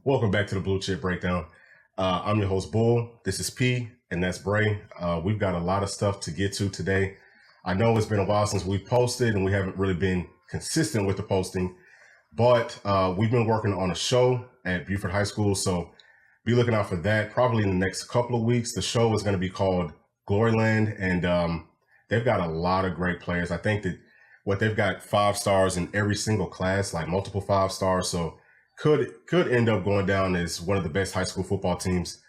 Welcome back to the Blue Chip Breakdown. I'm your host, Bull. This is P, and that's Bray. We've got a lot of stuff to get to today. I know it's been a while since we've posted, and we haven't really been consistent with the posting, but we've been working on a show at Buford High School, so be looking out for that. Probably in the next couple of weeks. The show is going to be called Gloryland, and they've got a lot of great players. I think that they've got 5 stars in every single class, like multiple 5 stars, so could end up going down as one of the best high school football teams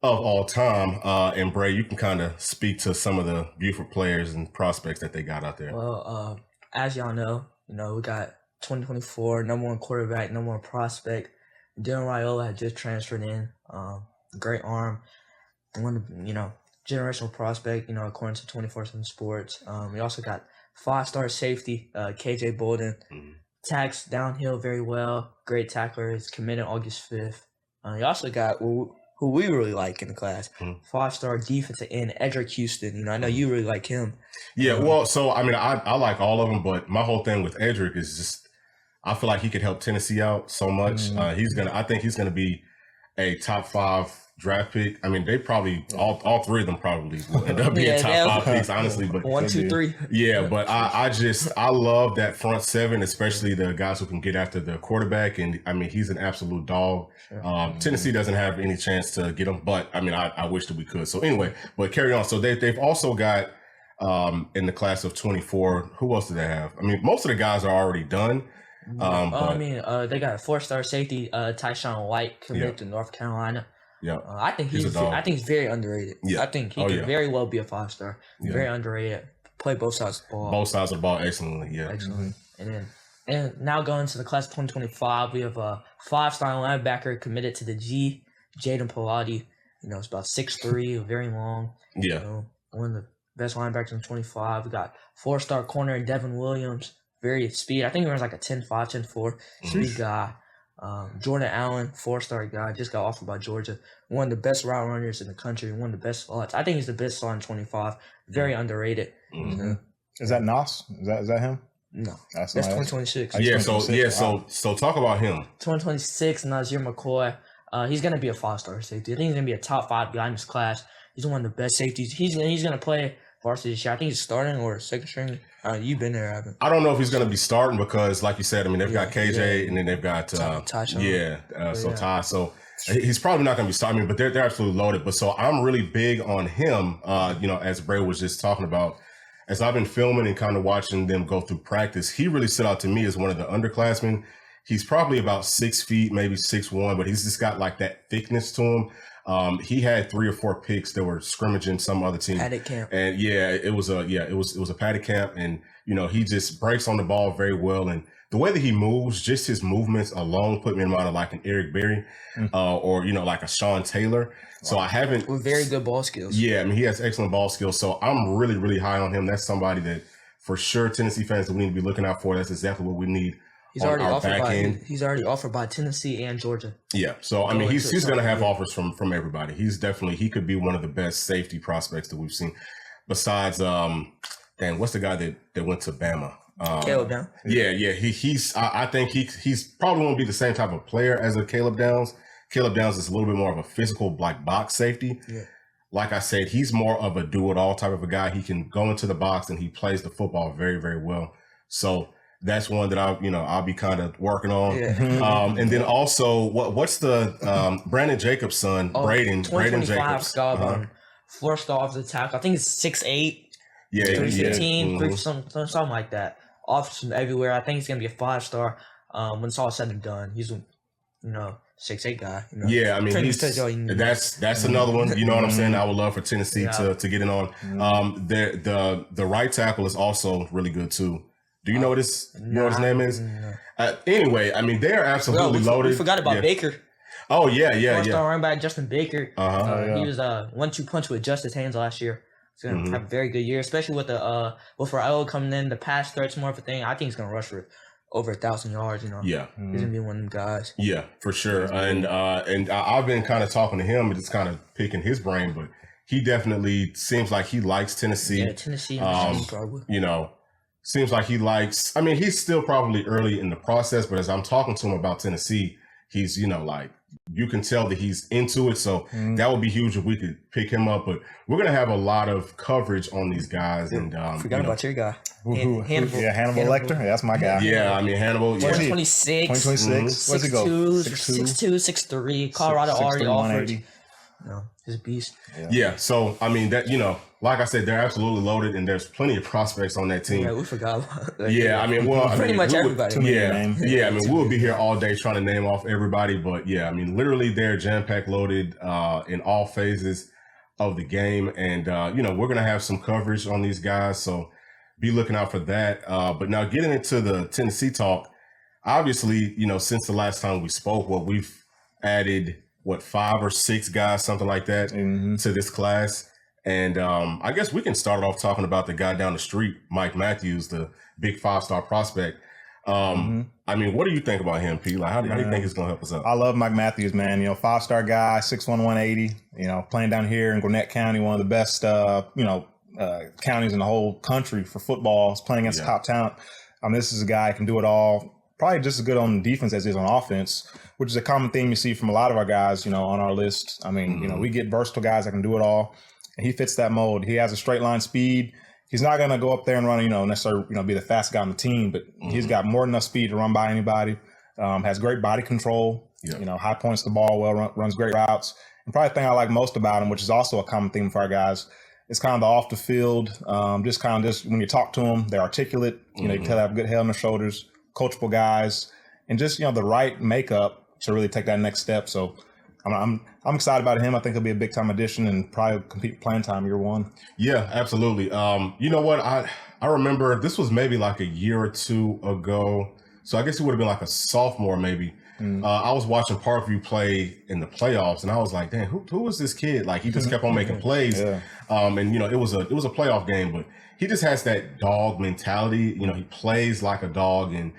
of all time. And Bray, you can kind of speak to some of the Buford players and prospects that they got out there. Well, as y'all know, we got 2024 number 1 quarterback, number 1 prospect. Dylan Raiola had just transferred in. Great arm, one generational prospect. According to 24/7 Sports. We also got 5-star safety, KJ Bolden. Mm-hmm. Tags downhill very well. Great tackler. Is committed August 5th. You also got who we really like in the class. 5-star defensive end, Edric Houston. I know you really like him. Yeah, well, so, I like all of them, but my whole thing with Edric is just I feel like he could help Tennessee out so much. I think he's going to be a top 5 draft pick. They probably all 3 of them probably will end up being top 5 picks, honestly. But 1, 2, 3. Yeah, but I love that front 7, especially the guys who can get after the quarterback. And he's an absolute dog. Sure. Tennessee doesn't have any chance to get him, but I wish that we could. So anyway, but carry on. So they've also got in the class of 24. Who else do they have? Most of the guys are already done. They got a 4-star safety, Tyshawn White, committed to North Carolina. Yeah, I think he's very underrated. Yeah. I think he could very well be a 5-star. Yeah. Very underrated. Play both sides of the ball. Both sides of the ball excellently. Yeah. Excellent. And now going to the class of 2025, we have a 5-star linebacker committed to the G, Jaden Pilati. It's about 6'3", very long. Yeah. One of the best linebackers in 25. We got 4-star corner Devin Williams. Very speed. I think he runs like a 10.5, 10.4 speed guy. Jordan Allen, 4-star guy, just got offered by Georgia. One of the best route runners in the country. One of the best slots. I think he's the best slot in 25. Very underrated. Mm-hmm. Is that Nos? Is that him? No, that's 2026. Yeah. So talk about him. 2026. Nazir McCoy. He's gonna be a 5-star safety. I think he's gonna be a top 5 guy in his class. He's one of the best safeties. He's gonna play varsity this year. I think he's starting or second string. You've been there, Evan. I don't know if he's going to be starting because, like you said, they've got KJ and then they've got Tyshawn. Ty. So he's probably not going to be starting, but they're absolutely loaded. But so I'm really big on him. As Bray was just talking about, as I've been filming and kind of watching them go through practice, he really stood out to me as one of the underclassmen. He's probably about 6 feet, maybe 6'1", but he's just got like that thickness to him. He had 3 or 4 picks that were scrimmaging some other team. Padded camp. And it was a padded camp, and he just breaks on the ball very well, and the way that he moves, just his movements alone put me in mind of like an Eric Berry, or like a Sean Taylor. So I haven't with very good ball skills. Yeah, he has excellent ball skills. So I'm really, really high on him. That's somebody that for sure Tennessee fans that we need to be looking out for. That's exactly what we need. He's already offered by Tennessee and Georgia. Yeah, so he's going to have offers from everybody. He could be one of the best safety prospects that we've seen. Besides, what's the guy that went to Bama? Caleb Downs. Yeah. I think he's probably won't be the same type of player as a Caleb Downs. Caleb Downs is a little bit more of a physical, like box safety. Yeah. Like I said, he's more of a do-it-all type of a guy. He can go into the box and he plays the football very, very well. So that's one that I'll be kind of working on. Yeah. And then also, what's the Brandon Jacobs' son, Braden Jacobs? 4-star off the tackle. I think it's 6'8". 315, something like that. Offers from everywhere. I think he's gonna be a 5-star. When it's all said and done, he's 6'8" guy. That's another one. You know what I'm saying? I would love for Tennessee to get in on. The right tackle is also really good too. Do you know what his name is? Anyway, they are absolutely loaded. We forgot about Baker. Oh, yeah. 4-star running back Justin Baker. He was a 1-2 punch with Justice Haynes last year. He's going to have a very good year, especially with the Buford High coming in. The pass threat's more of a thing. I think he's going to rush for over 1,000 yards. Yeah. He's going to be one of them guys. Yeah, for sure. And I've been kind of talking to him and just kind of picking his brain, but he definitely seems like he likes Tennessee. Yeah, Tennessee probably. Seems like he likes, he's still probably early in the process, but as I'm talking to him about Tennessee, he's, you can tell that he's into it. So that would be huge if we could pick him up. But we're gonna have a lot of coverage on these guys. And Forgot about your guy. Hannibal Lecter. Yeah, that's my guy. Yeah, I mean Hannibal. Yeah. 2026. 2026. Where's he go? 6'2", 6'3". Colorado already offered. No, he's a beast. Yeah. So I mean that like I said, they're absolutely loaded, and there's plenty of prospects on that team. Yeah, we forgot about that. Yeah, I mean, pretty much everybody. Yeah, I mean, we'll be here all day trying to name off everybody, but yeah, I mean, literally they're jam-packed loaded in all phases of the game, and we're gonna have some coverage on these guys, so be looking out for that. But now getting into the Tennessee talk, obviously, since the last time we spoke, we've added 5 or 6 guys, something like that, to this class. And I guess we can start off talking about the guy down the street, Mike Matthews, the big 5-star prospect. I mean, what do you think about him, P? Like, how do you think he's going to help us out? I love Mike Matthews, man. 5-star guy, 6'1", 180. Playing down here in Gwinnett County, one of the best, counties in the whole country for football. He's playing against top talent. This is a guy who can do it all. Probably just as good on defense as he is on offense, which is a common theme you see from a lot of our guys, on our list. I mean, we get versatile guys that can do it all. And he fits that mold. He has a straight line speed. He's not going to go up there and run, necessarily, be the fastest guy on the team, but he's got more than enough speed to run by anybody. Has great body control. High points the ball well, runs great routes. And probably the thing I like most about him, which is also a common theme for our guys, is kind of the off the field. Just when you talk to them, they're articulate. You can tell they have a good head on their shoulders, coachable guys, and just the right makeup to really take that next step. So I'm excited about him. I think he'll be a big time addition and probably compete playing time year one. Yeah, absolutely. You know what? I remember this was maybe like a year or two ago. So I guess he would have been like a sophomore maybe. I was watching Parkview play in the playoffs, and I was like, "Damn, who was this kid?" Like he just kept on making plays. And it was a playoff game, but he just has that dog mentality. He plays like a dog, and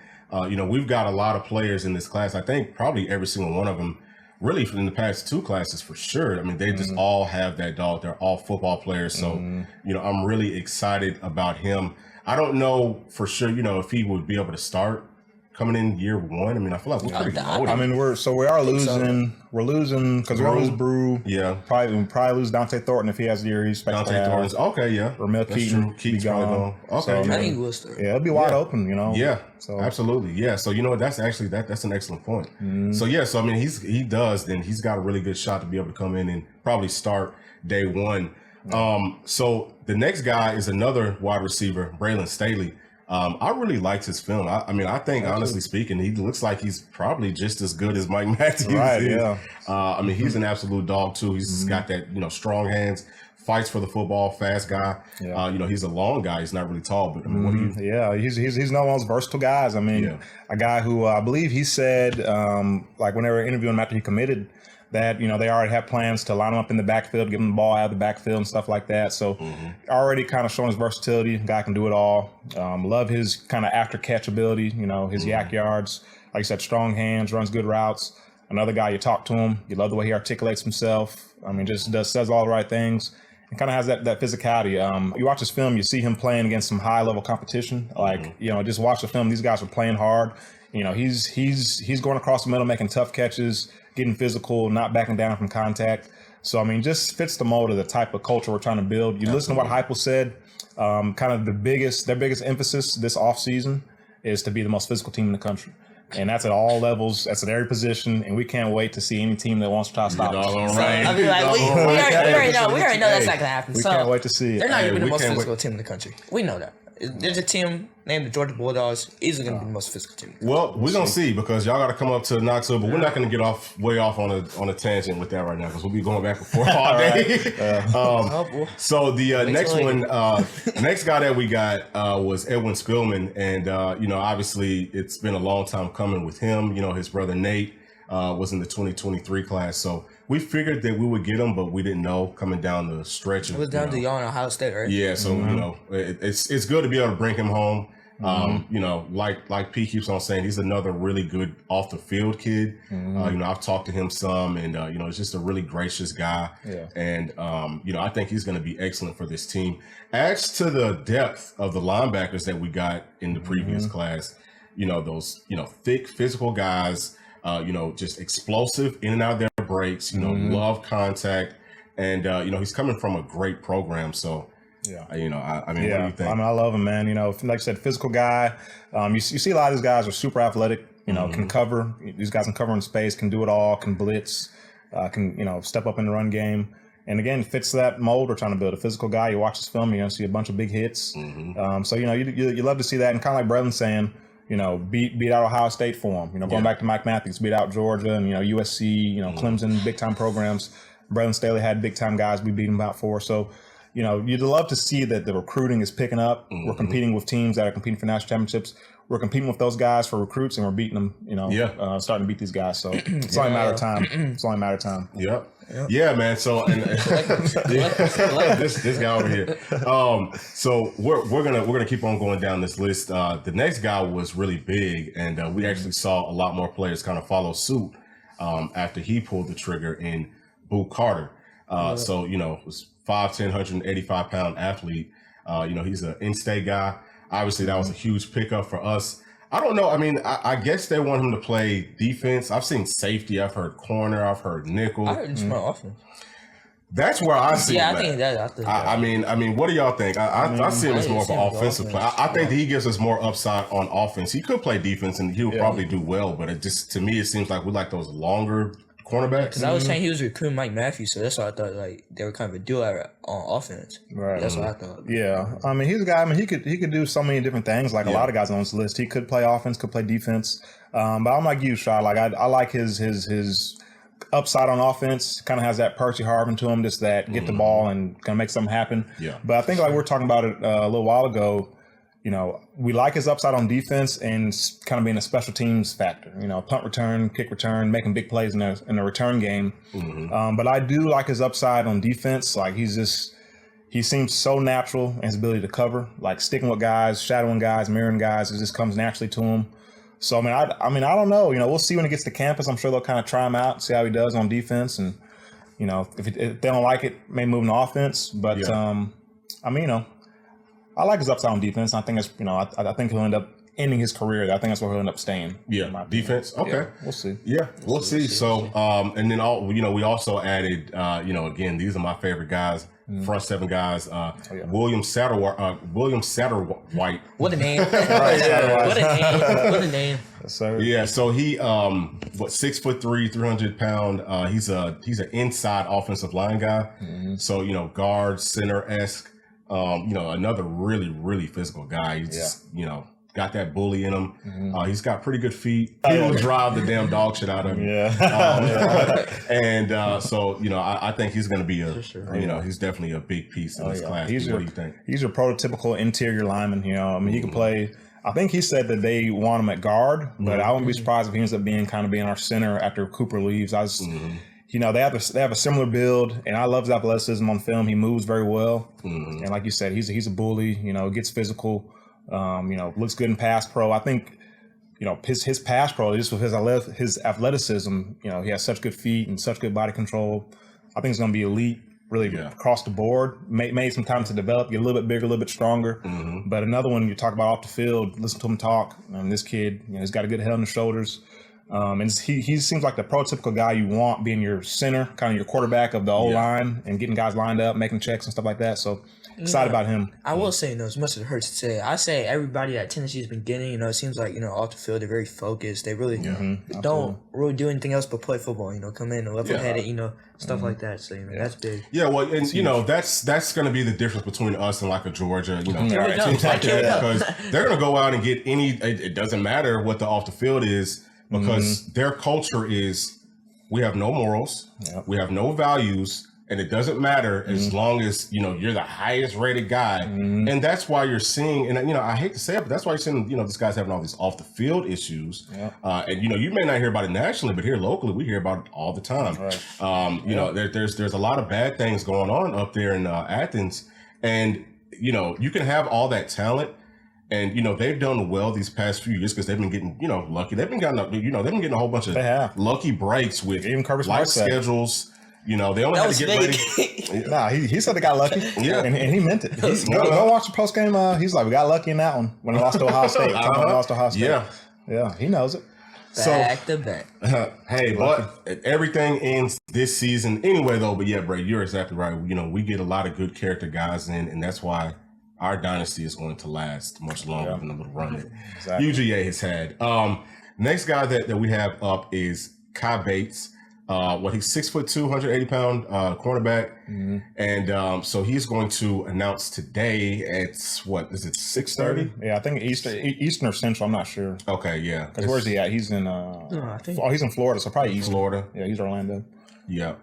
we've got a lot of players in this class. I think probably every single one of them. Really, in the past 2 classes, for sure. I mean, they just all have that dog. They're all football players. So, I'm really excited about him. I don't know for sure, if he would be able to start coming in year one. I mean, I feel like we're pretty loaded. I mean, we are losing. We're losing because we're going to lose Brew. Yeah. We'll probably lose Dante Thornton if he has the year he's expected to have. Thornton's okay, yeah. Ramel Keaton. Keaton's probably gone. Okay. So, I think we'll start. Yeah, it'll be wide open, Yeah, so absolutely. Yeah. So what? That's actually that's an excellent point. So I mean, he's got a really good shot to be able to come in and probably start day one. So the next guy is another wide receiver, Braylon Staley. I really liked his film. I think, honestly speaking, he looks like he's probably just as good as Mike Matthews is. Yeah. I mean, he's an absolute dog, too. He's got that, strong hands, fights for the football, fast guy. Yeah. He's a long guy. He's not really tall, but I mean, what do you... Yeah, he's one of those versatile guys. I mean, a guy who I believe he said, like when they were interviewing him after he committed, that, they already have plans to line him up in the backfield, give him the ball out of the backfield and stuff like that. So already kind of showing his versatility. Guy can do it all. Love his kind of after catch ability, his yak yards. Like I said, strong hands, runs good routes. Another guy, you talk to him, you love the way he articulates himself. I mean, just says all the right things. And kind of has that physicality. You watch this film, you see him playing against some high level competition. Like, just watch the film. These guys are playing hard. He's going across the middle, making tough catches, getting physical, not backing down from contact. So, I mean, just fits the mold of the type of culture we're trying to build. You listen to what Heupel said, kind of their biggest emphasis this offseason is to be the most physical team in the country. And that's at all levels. That's at every position. And we can't wait to see any team that wants to try to stop us. I mean, like, we already know that's not going to happen. We can't wait to see it. They're not going to be the most physical team in the country. We know that. There's a team named the Georgia Bulldogs. Easily going to be the most physical team. Well, we're going to see because y'all got to come up to Knoxville, but we're not going to get way off on a tangent with that right now because we'll be going back and forth all day. So the next guy that we got was Edwin Spillman, and obviously it's been a long time coming with him. His brother Nate was in the 2023 class, so we figured that we would get him, but we didn't know coming down the stretch. It was down to y'all in Ohio State, right? Yeah, so it's good to be able to bring him home. Like P keeps on saying, he's another really good off the field kid. I've talked to him some, and he's just a really gracious guy. Yeah. And I think he's going to be excellent for this team. Adds to the depth of the linebackers that we got in the previous class. Those thick physical guys. just explosive in and out of their breaks, love contact. And, he's coming from a great program. So, what do you think? I love him, man. Like I said, physical guy. You see a lot of these guys are super athletic, can cover. These guys can cover in space, can do it all, can blitz, can, step up in the run game. And again, fits that mold we're trying to build. A physical guy, you watch his film, you're going to see a bunch of big hits. So, you love to see that. And kind of like Breland's saying, beat out Ohio State for him. Going back to Mike Matthews, beat out Georgia and, USC, Clemson, big-time programs. Breland Staley had big-time guys we beat him out for. So, you'd love to see that the recruiting is picking up. We're competing with teams that are competing for national championships. We're competing with those guys for recruits, and we're beating them, starting to beat these guys. So it's only a matter of time. It's only a matter of time. Yep. Yeah, man. So this guy over here. So we're gonna keep on going down this list. The next guy was really big, and we actually saw a lot more players kind of follow suit after he pulled the trigger in Boo Carter. So was 5'10", 185-pound athlete. He's an in-state guy. Obviously, that was a huge pickup for us. I don't know. I mean, I guess they want him to play defense. I've seen safety. I've heard corner. I've heard nickel. I heard some offense. That's where I see him. I think that. I mean, what do y'all think? I see him as more of an offensive player. I think that he gives us more upside on offense. He could play defense, and he'll probably do well. But to me, it seems like we like those longer cornerbacks. Because I was saying he was recruiting Mike Matthews, so that's why I thought they were kind of a duo on offense. Right. That's what I thought. Yeah. I mean, he's a guy. I mean, he could do so many different things. Like a lot of guys on this list, he could play offense, could play defense. But I'm like you, Shaw. Like I like his upside on offense. Kind of has that Percy Harvin to him, just that get the ball and kind of make something happen. Yeah. But I think like we were talking about it a little while ago. We like his upside on defense and kind of being a special teams factor. Punt return, kick return, making big plays in the return game. But I do like his upside on defense. Like he seems so natural in his ability to cover, like sticking with guys, shadowing guys, mirroring guys. It just comes naturally to him. So I mean, I don't know. We'll see when he gets to campus. I'm sure they'll kind of try him out, see how he does on defense, and if they don't like it, maybe move him to offense. But I like his upside on defense. I think I think he'll end up ending his career. I think that's where he'll end up staying. Yeah, defense. Okay, yeah, we'll see. Yeah, we'll see. So, and then we also added, again, these are my favorite guys, front seven guys. William Satterwhite. What a name! What a name! Yes, sir. Yeah. So he, 6'3", 300-pound. He's an inside offensive line guy. So guard, center-esque. Another really, really physical guy. He's just, got that bully in him. He's got pretty good feet. He will drive the damn dog shit out of him. So, I think he's going to be he's definitely a big piece in this class. What do you think? He's your prototypical interior lineman. He can play. I think he said that they want him at guard, but I wouldn't be surprised if he ends up being our center after Cooper leaves. They have a similar build, and I love his athleticism on film. He moves very well, and like you said, he's a bully. Gets physical. Looks good in pass pro. I think his pass pro, just with his athleticism. He has such good feet and such good body control. I think he's going to be elite, really across the board. Made some time to develop, get a little bit bigger, a little bit stronger. But another one you talk about off the field, listen to him talk. And this kid, he's got a good head on his shoulders. And he seems like the prototypical guy you want being your center, kind of your quarterback of the O-line and getting guys lined up, making checks and stuff like that. So excited about him. I will say, as much as it hurts to say, I say everybody that Tennessee's been getting, it seems like, off the field, they're very focused. They really don't really do anything else but play football, come in and level-headed, stuff like that. So, that's big. Yeah, well, and, that's going to be the difference between us and like a Georgia, teams like that, because they're going to go out and get it doesn't matter what the off the field is, because their culture is, we have no morals, we have no values, and it doesn't matter as long as, you're the highest rated guy. And that's why you're seeing, and, I hate to say it, but that's why you're seeing, this guy's having all these off the field issues. And, you may not hear about it nationally, but here locally, we hear about it all the time. There's a lot of bad things going on up there in Athens. And, you can have all that talent. And, they've done well these past few years because they've been getting, lucky. They've been getting a whole bunch of lucky breaks with light schedules. They only had to get ready. Nah, he said they got lucky. And he meant it. Go watch the post game. He's like, we got lucky in that one when they lost to Ohio State. Yeah, he knows it. Back to back. Hey, but everything ends this season anyway, though. But yeah, Bray, you're exactly right. You know, we get a lot of good character guys in, and that's why our dynasty is going to last much longer than the little run that UGA has had. Next guy that we have up is Kai Bates. He's 6'2", 180-pound cornerback, and so he's going to announce today at what is it, 6:30? Yeah, I think Eastern or Central. I'm not sure. Okay, yeah. Because where's he at? He's in he's in Florida, so probably Eastern. Florida. Yeah, he's Orlando. Yeah.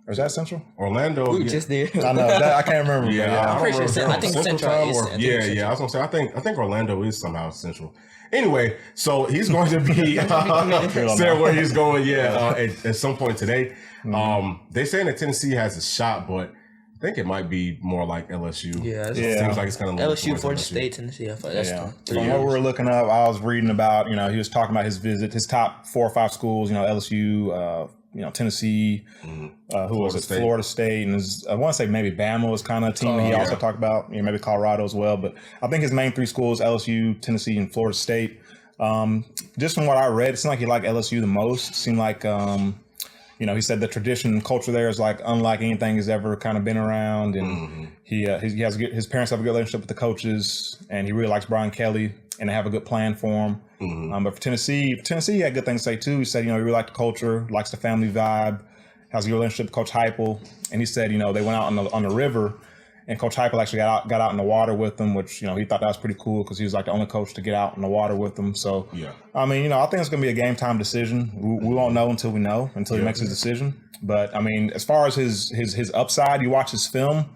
Or is that Central? Orlando. We just there. I know. I can't remember. I'm pretty sure. I think Central. I was gonna say. I think Orlando is somehow Central. Anyway, so he's going to be saying where he's going. At some point today. They're saying that Tennessee has a shot, but I think it might be more like LSU. Yeah, it seems like it's kind of LSU, Florida State, Tennessee. That's From what we were looking up, I was reading about. He was talking about his visit, his top 4 or 5 schools. LSU. Tennessee, who was it? Florida State, and I want to say maybe Bama was kind of a team he also talked about. Maybe Colorado as well. But I think his main 3 schools: LSU, Tennessee, and Florida State. Just from what I read, it seemed like he liked LSU the most. It seemed like he said the tradition and culture there is like unlike anything he's ever kind of been around, and he has his parents have a good relationship with the coaches, and he really likes Brian Kelly, and they have a good plan for him. But for Tennessee, he had good things to say too. He said, he really liked the culture, likes the family vibe, has a good relationship with Coach Heupel, and he said, they went out on the river, and Coach Heupel actually got out in the water with them, which he thought that was pretty cool because he was like the only coach to get out in the water with them. So I think it's gonna be a game time decision. We won't know until he makes his decision. But as far as his upside, you watch his film.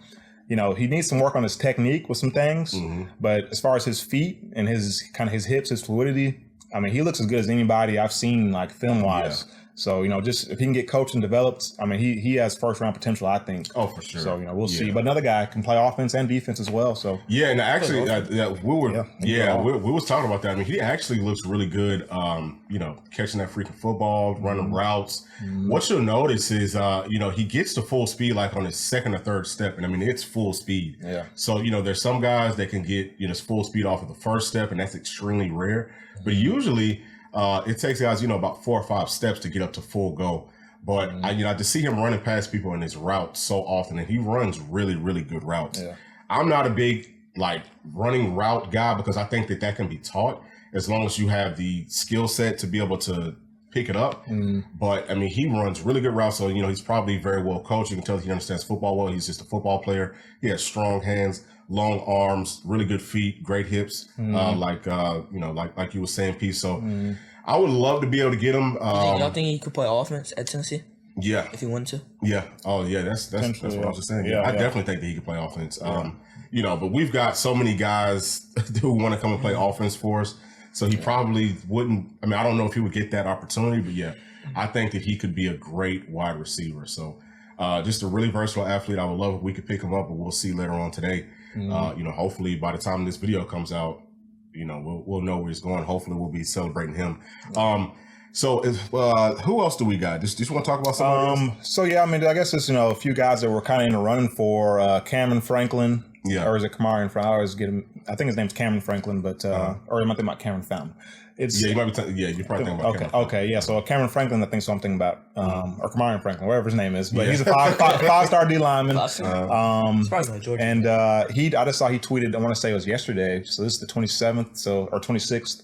He needs some work on his technique with some things, but as far as his feet and his hips, his fluidity, he looks as good as anybody I've seen, like film wise. So, just if he can get coached and developed, he has first round potential, I think. Oh, for sure. So, we'll see. But another guy can play offense and defense as well. So and actually, we was talking about that. He actually looks really good. Catching that freaking football, running routes. What you'll notice is, he gets to full speed like on his second or third step, and it's full speed. Yeah. So there's some guys that can get full speed off of the first step, and that's extremely rare. But usually. It takes guys, about 4 or 5 steps to get up to full go. But to see him running past people in his route so often, and he runs really, really good routes. Yeah. I'm not a big running route guy because I think that can be taught as long as you have the skill set to be able to pick it up. But he runs really good routes, so he's probably very well coached. You can tell he understands football well. He's just a football player. He has strong hands, long arms, really good feet, great hips. Like you were saying, P. So I would love to be able to get him. Y'all think he could play offense at Tennessee? Yeah, if he wanted to. Yeah. Oh yeah, that's what I was just saying. I definitely think that he could play offense. But we've got so many guys who want to come and play offense for us. So he probably wouldn't. I don't know if he would get that opportunity, but I think that he could be a great wide receiver. So just a really versatile athlete. I would love if we could pick him up, but we'll see later on today. Hopefully by the time this video comes out, we'll know where he's going. Hopefully we'll be celebrating him. So who else do we got? Just want to talk about somebody else? I guess it's a few guys that were kind of in the running for Cameron Franklin. Yeah. Or is it Kamarian Franklin? I always get him. I think his name's Cameron Franklin, but or am I thinking about Cameron Fountain? You might be. You're probably thinking about. Okay. Yeah. So Cameron Franklin, I think so. I'm thinking about or Kamarian Franklin, whatever his name is. But he's a five-star D lineman. And I just saw he tweeted. I want to say it was yesterday. So this is the 27th. Or 26th.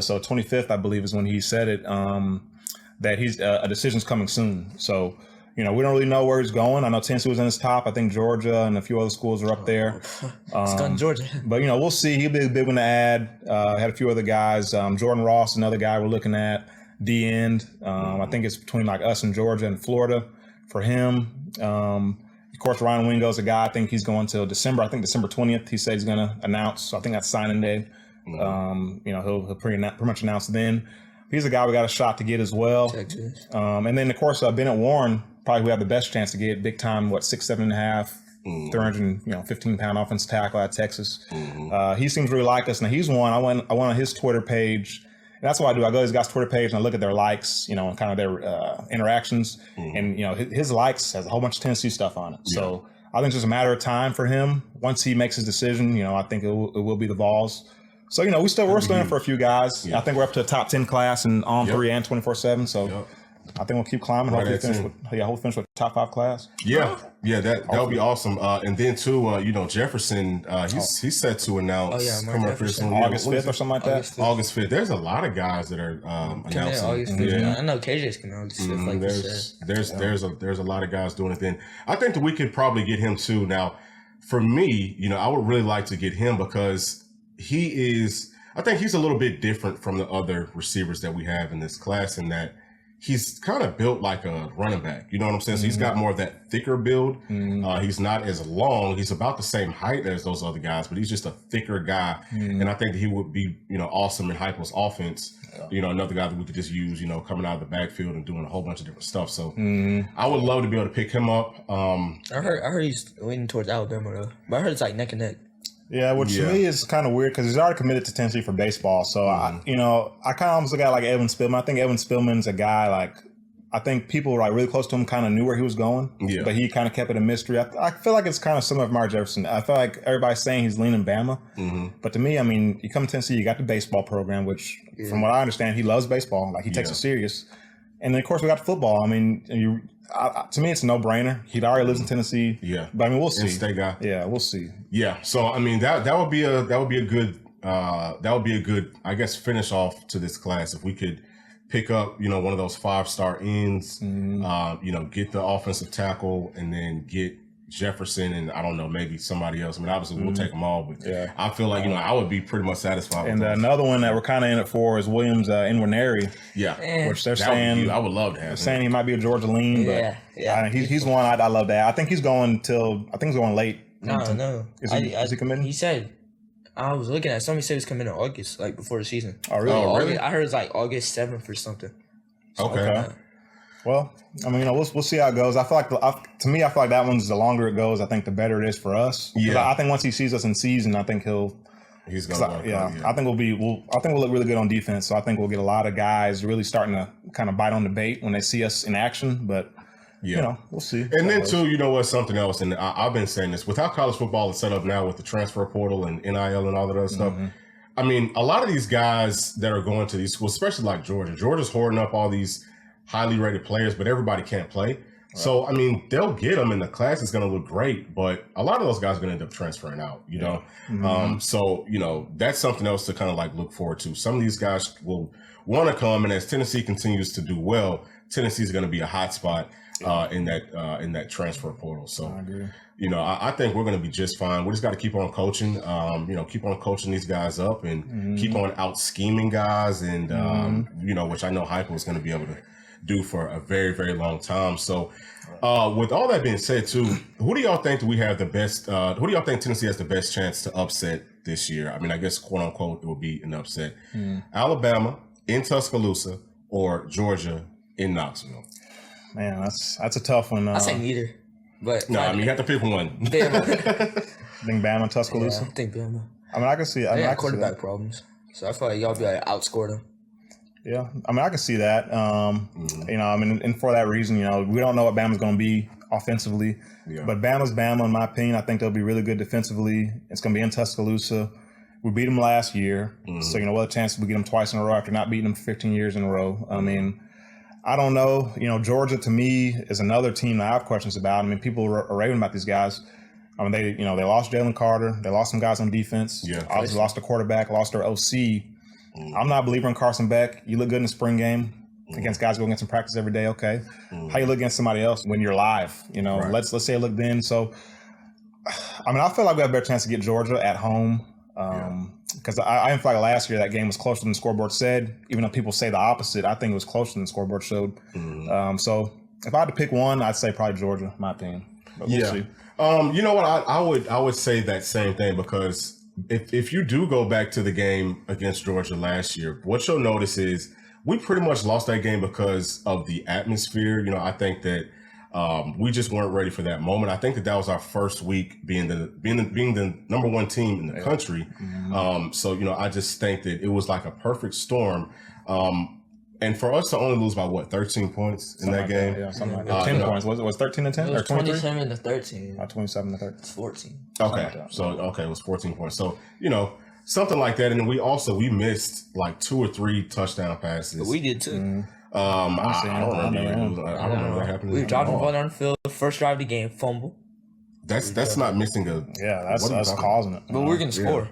So 25th, I believe, is when he said it. That he's a decision's coming soon. So. We don't really know where he's going. I know Tennessee was in his top. I think Georgia and a few other schools are up there. It's gone Georgia. But, we'll see. He'll be a big one to add. Had a few other guys. Jordan Ross, another guy we're looking at. D-end. I think it's between us and Georgia and Florida for him. Of course, Ryan Wingo's a guy. I think he's going till December. I think December 20th he said he's going to announce. So I think that's signing day. He'll pretty much announce then. He's a guy we got a shot to get as well. And then, of course, Bennett Warren, probably who have the best chance to get big time, 6'7.5", 315-pound offensive tackle out of Texas. He seems really like us. Now he's one. I went on his Twitter page. And that's what I do. I go to these guys' Twitter page and I look at their likes, and kind of their interactions. And his likes has a whole bunch of Tennessee stuff on it. So I think it's just a matter of time for him. Once he makes his decision, I think it will be the Vols. So, we're still in for a few guys. Yeah. I think we're up to a top 10 class in on 3 and 24/7. So I think we'll keep climbing. Right, Hopefully finish with top 5 class. Yeah, that would be awesome. And then too, Jefferson, he's set to announce coming up here soon. August 5th or something like that. August 5th. There's a lot of guys that are announcing. August 5th. Yeah. I know KJ's coming August 5th. Like there's a lot of guys doing it. Then I think that we could probably get him too. Now, for me, I would really like to get him because I think he's a little bit different from the other receivers that we have in this class in that he's kind of built like a running back. You know what I'm saying? So he's got more of that thicker build. He's not as long. He's about the same height as those other guys, but he's just a thicker guy. And I think that he would be, awesome in Heupel's offense. Another guy that we could just use, coming out of the backfield and doing a whole bunch of different stuff. So I would love to be able to pick him up. I heard he's leaning towards Alabama though, but I heard it's like neck and neck. Yeah, which to me is kind of weird because he's already committed to Tennessee for baseball. So, I kind of almost look at like Evan Spillman. I think Evan Spillman's a guy I think people really close to him kind of knew where he was going, but he kind of kept it a mystery. I feel like it's kind of similar to Mark Jefferson. I feel like everybody's saying he's leaning Bama. But to me, you come to Tennessee, you got the baseball program, which from what I understand, he loves baseball. Like he takes it serious. And then, of course, we got the football. To me, it's a no-brainer. He already lives in Tennessee. Yeah, but we'll see. State guy. Yeah, we'll see. Yeah, so that would be a good I guess finish off to this class if we could pick up one of those 5-star ends. Get the offensive tackle and then get Jefferson and I don't know maybe somebody else. Obviously we'll take them all, but I feel like I would be pretty much satisfied. And with another one that we're kind of in it for is Williams Nwaneri. Yeah, which they're saying I would love to have. They're saying he might be a Georgia lean, but he's one I love that. I think he's going late. No. Is he committing? He said. I was looking at somebody said he's coming in August, like before the season. Oh really? Really? I heard it's like August 7th or something. Okay. Well, we'll see how it goes. I feel like to me, I feel like that one's the longer it goes, I think the better it is for us. Yeah. I think once he sees us in season, I think he's gonna. I think we'll look really good on defense. So I think we'll get a lot of guys really starting to kind of bite on the bait when they see us in action. But we'll see. And then too, what's something else, and I've been saying this with how college football is set up now with the transfer portal and NIL and all that other stuff. A lot of these guys that are going to these schools, especially like Georgia's hoarding up all these highly rated players, but everybody can't play. Right. So, they'll get them and the class is going to look great, but a lot of those guys are going to end up transferring out, So, that's something else to kind of look forward to. Some of these guys will want to come, and as Tennessee continues to do well, Tennessee's going to be a hot spot in that transfer portal. So, I agree. I think we're going to be just fine. We just got to keep on coaching, keep on coaching these guys up and keep on out scheming guys and, which I know Heupel is going to be able to do for a very, very long time. So with all that being said too, who do y'all think we have the best, who do y'all think Tennessee has the best chance to upset this year? I guess quote unquote, it will be an upset. Alabama in Tuscaloosa or Georgia in Knoxville? Man, that's a tough one. I say neither. But no, you have to pick one. Bama. Think Bama and Tuscaloosa? Yeah, I think Bama. I can see. I got quarterback problems, so I feel like y'all be able to outscore them. Yeah, I can see that. And for that reason, we don't know what Bama's going to be offensively, but Bama's Bama, in my opinion. I think they'll be really good defensively. It's going to be in Tuscaloosa. We beat them last year, so what a chance we get them twice in a row after not beating them for 15 years in a row. I don't know. Georgia to me is another team that I have questions about. People are raving about these guys. They lost Jalen Carter. They lost some guys on defense. Yeah, obviously lost their quarterback, lost their OC. I'm not a believer in Carson Beck. You look good in the spring game against guys who go against in practice every day. Okay, how you look against somebody else when you're live? Right. Let's say it look then. So, I feel like we have a better chance to get Georgia at home. Because I feel like last year that game was closer than the scoreboard said. Even though people say the opposite, I think it was closer than the scoreboard showed. So if I had to pick one, I'd say probably Georgia, in my opinion. But we'll see. You know what? I would say that same thing because if you do go back to the game against Georgia last year, what you'll notice is we pretty much lost that game because of the atmosphere. I think that we just weren't ready for that moment. I think that was our first week being the number one team in the country. So I just think that it was like a perfect storm. And for us to only lose by 13 points in that game? Yeah, something like that. 10 points. Was it 13 to 10 or 23? 27 to 13. 27 to 13. It's 14. Okay. So, it was 14 points. So, something like that. And then we missed like 2 or 3 touchdown passes. But we did too. I don't remember. I don't remember that happening. We dropped the ball on the field. The first drive of the game, fumble. That's not missing a. Yeah, that's causing it. But we're gonna score.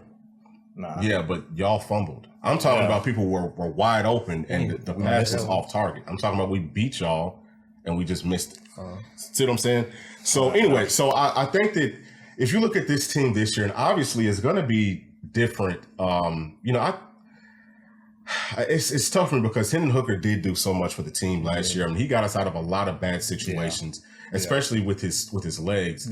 Nah. Yeah, but y'all fumbled. I'm talking about people were wide open and the pass was off target. I'm talking about we beat y'all and we just missed it. See what I'm saying? So anyway, so I think that if you look at this team this year, and obviously it's going to be different. It's tough for me because Hendon Hooker did do so much for the team last year. I mean, he got us out of a lot of bad situations, especially with his legs.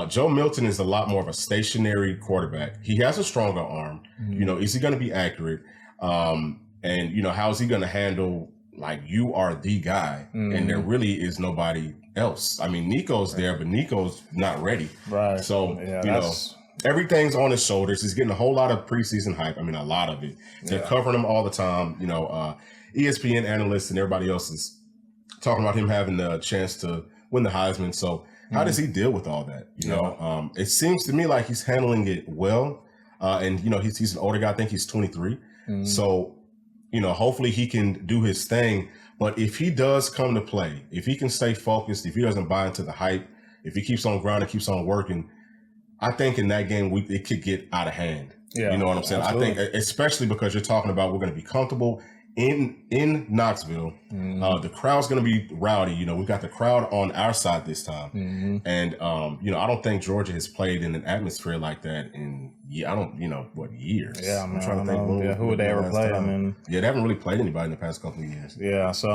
Joe Milton is a lot more of a stationary quarterback. He has a stronger arm. Is he going to be accurate? And how is he going to handle, like, you are the guy and there really is nobody else. I mean, Nico's there, but Nico's not ready. Right. So, everything's on his shoulders. He's getting a whole lot of preseason hype. I mean, a lot of it. They're covering him all the time. ESPN analysts and everybody else is talking about him having the chance to win the Heisman. So how does he deal with all that? It seems to me like he's handling it well. And he's an older guy. I think he's 23. So, hopefully he can do his thing. But if he does come to play, if he can stay focused, if he doesn't buy into the hype, if he keeps on grinding, keeps on working, I think in that game it could get out of hand. Yeah, you know what I'm saying? Absolutely. I think especially because you're talking about we're going to be comfortable in Knoxville. The crowd's going to be rowdy. We've got the crowd on our side this time. And, I don't think Georgia has played in an atmosphere like that in, years. Yeah, I'm trying to think. Who would they ever play? They haven't really played anybody in the past couple of years. Yeah, so,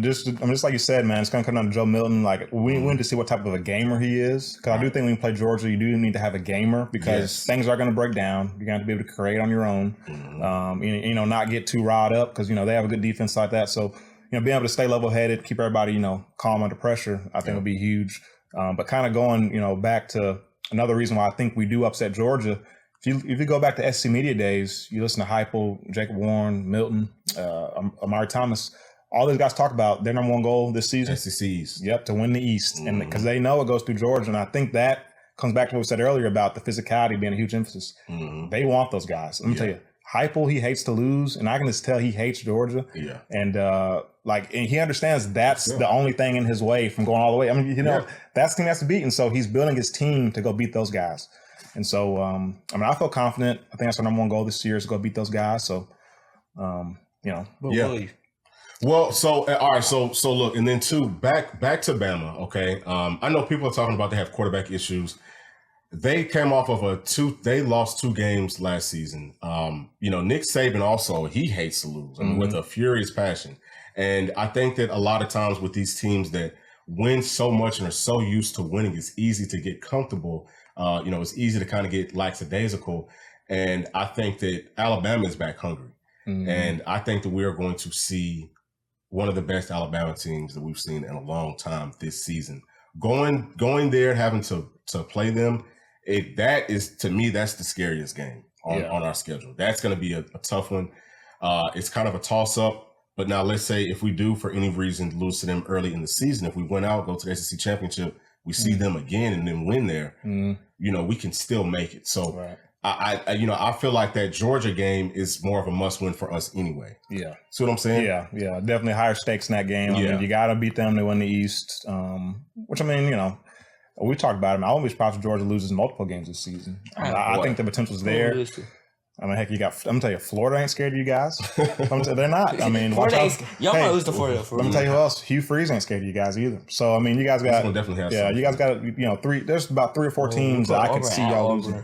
just like you said, man, it's going to come down to Joe Milton. Like, we need to see what type of a gamer he is. Because I do think when you play Georgia, you do need to have a gamer because things are going to break down. You're going to have to be able to create on your own. Not get too riled up because, they have a good defense like that. So, being able to stay level-headed, keep everybody, calm under pressure, I think will be huge. But kind of going, back to another reason why I think we do upset Georgia, if you go back to SC Media days, you listen to Heupel, Jacob Warren, Milton, Amari Thomas, all these guys talk about their number one goal this season. SECs. Yep, to win the East. And because they know it goes through Georgia. And I think that comes back to what we said earlier about the physicality being a huge emphasis. They want those guys. Let me tell you. Heupel, he hates to lose, and I can just tell he hates Georgia. Yeah. And and he understands that's the only thing in his way from going all the way. I mean, that's the team has to beat, and so he's building his team to go beat those guys. And so, I feel confident. I think that's our number one goal this year is to go beat those guys. So, Well, so all right, so look, and then back to Bama. Okay, I know people are talking about they have quarterback issues. They came off of they lost 2 games last season. Nick Saban also, he hates to lose, with a furious passion. And I think that a lot of times with these teams that win so much and are so used to winning, it's easy to get comfortable. It's easy to kind of get lackadaisical. And I think that Alabama is back hungry. And I think that we are going to see one of the best Alabama teams that we've seen in a long time this season. Going there, having to play them, that is, to me, that's the scariest game on our schedule. That's going to be a tough one. It's kind of a toss-up. But now let's say if we do, for any reason, lose to them early in the season, if we went out, go to the SEC Championship, we see them again and then win there, we can still make it. So I feel like that Georgia game is more of a must-win for us anyway. Yeah. See what I'm saying? Yeah. Definitely higher stakes in that game. I mean, you got to beat them to win the East, which, we talked about it. I always probably Georgia loses multiple games this season. I think the potential's there. Heck, I'm gonna tell you, Florida ain't scared of you guys. They're not. Watch out. Y'all might lose to Florida. Let me tell you who else. Hugh Freeze ain't scared of you guys either. So you guys got definitely have. Yeah, you guys got 3. There's about 3 or 4 teams that I can see y'all losing.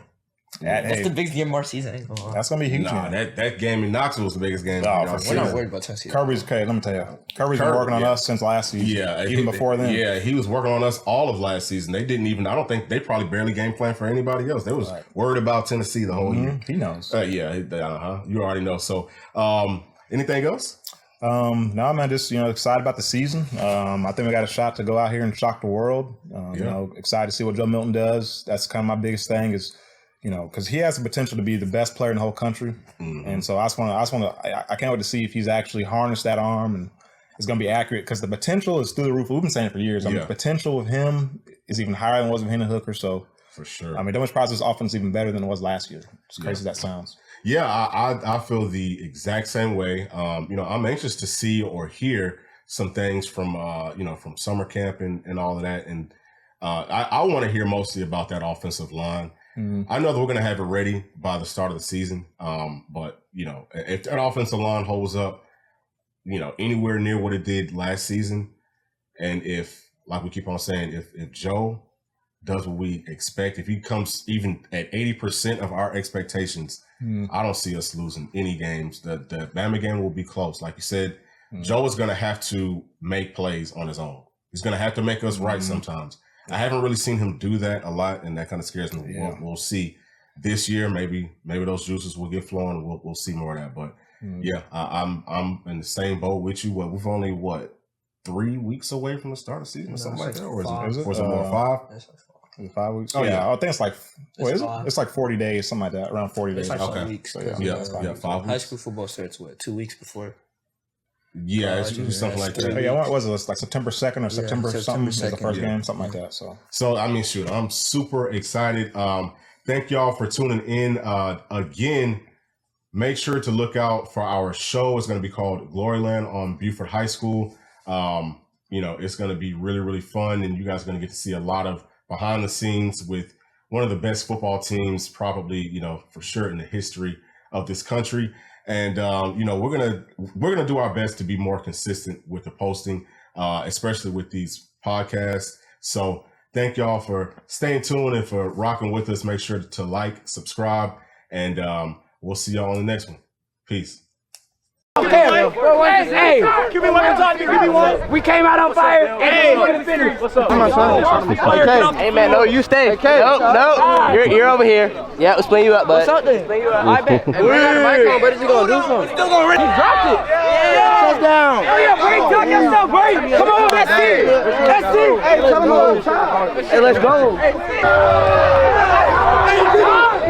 That's the biggest game of our season. That's gonna be huge. That game in Knoxville was the biggest game. We're not worried about Tennessee. Kirby's okay. Let me tell you, Kirby's been working on us since last season. Yeah, even before then. Yeah, he was working on us all of last season. They didn't even. I don't think they probably barely game plan for anybody else. They was worried about Tennessee the whole year. He knows. You already know. So, anything else? No, man, just excited about the season. I think we got a shot to go out here and shock the world. Excited to see what Joe Milton does. That's kind of my biggest thing is. Because he has the potential to be the best player in the whole country, and so I can't wait to see if he's actually harnessed that arm and is going to be accurate. Because the potential is through the roof. We've been saying it for years. The potential of him is even higher than it was with Hendon Hooker. So For sure. I mean, Denver's process offense is even better than it was last year. As crazy as that sounds. Yeah, I feel the exact same way. I'm anxious to see or hear some things from from summer camp and all of that. And I want to hear mostly about that offensive line. I know that we're going to have it ready by the start of the season. But if that offensive line holds up, anywhere near what it did last season, and if, like we keep on saying, if Joe does what we expect, if he comes even at 80% of our expectations, I don't see us losing any games. The Bama game will be close. Like you said, Joe is going to have to make plays on his own. He's going to have to make us right sometimes. I haven't really seen him do that a lot, and that kind of scares me. Yeah. We'll see this year. Maybe those juices will get flowing. We'll see more of that. But I'm in the same boat with you. We've only 3 weeks away from the start of the season or something like that, or is it more 5? Is it 5 weeks? Oh yeah, I think it's like it's like 40 days, something like that. Around 40 days. It's like 5 Okay. weeks. So, 5 weeks. High school football starts 2 weeks before. Yeah, it's usually something like that. Oh, yeah, what was it? It's like September 2nd or September something is the 2nd, first game, something like that. So I mean, shoot, I'm super excited. Thank y'all for tuning in. Again, make sure to look out for our show. It's going to be called Gloryland on Buford High School. It's going to be really, really fun, and you guys are going to get to see a lot of behind the scenes with one of the best football teams, probably, for sure in the history of this country. And, we're going to do our best to be more consistent with the posting, especially with these podcasts. So thank y'all for staying tuned and for rocking with us. Make sure to like, subscribe, and we'll see y'all on the next one. Peace. Okay, hey, give me one more time. Give me one. We came out on fire. Hey, what's up? Come on, son. Okay. Hey man, no, you stay. Okay. No, you're over here. Yeah, we'll split you up, bud. What's up then? I bet. Hey, bring out the microphone, but is he gonna do something? Still gonna rip. He dropped it. Yeah. Shut down. Oh yeah, Bray, talk yourself, Bray. Come on, let's see. Let's see. Hey, tell him. Hey, let's go.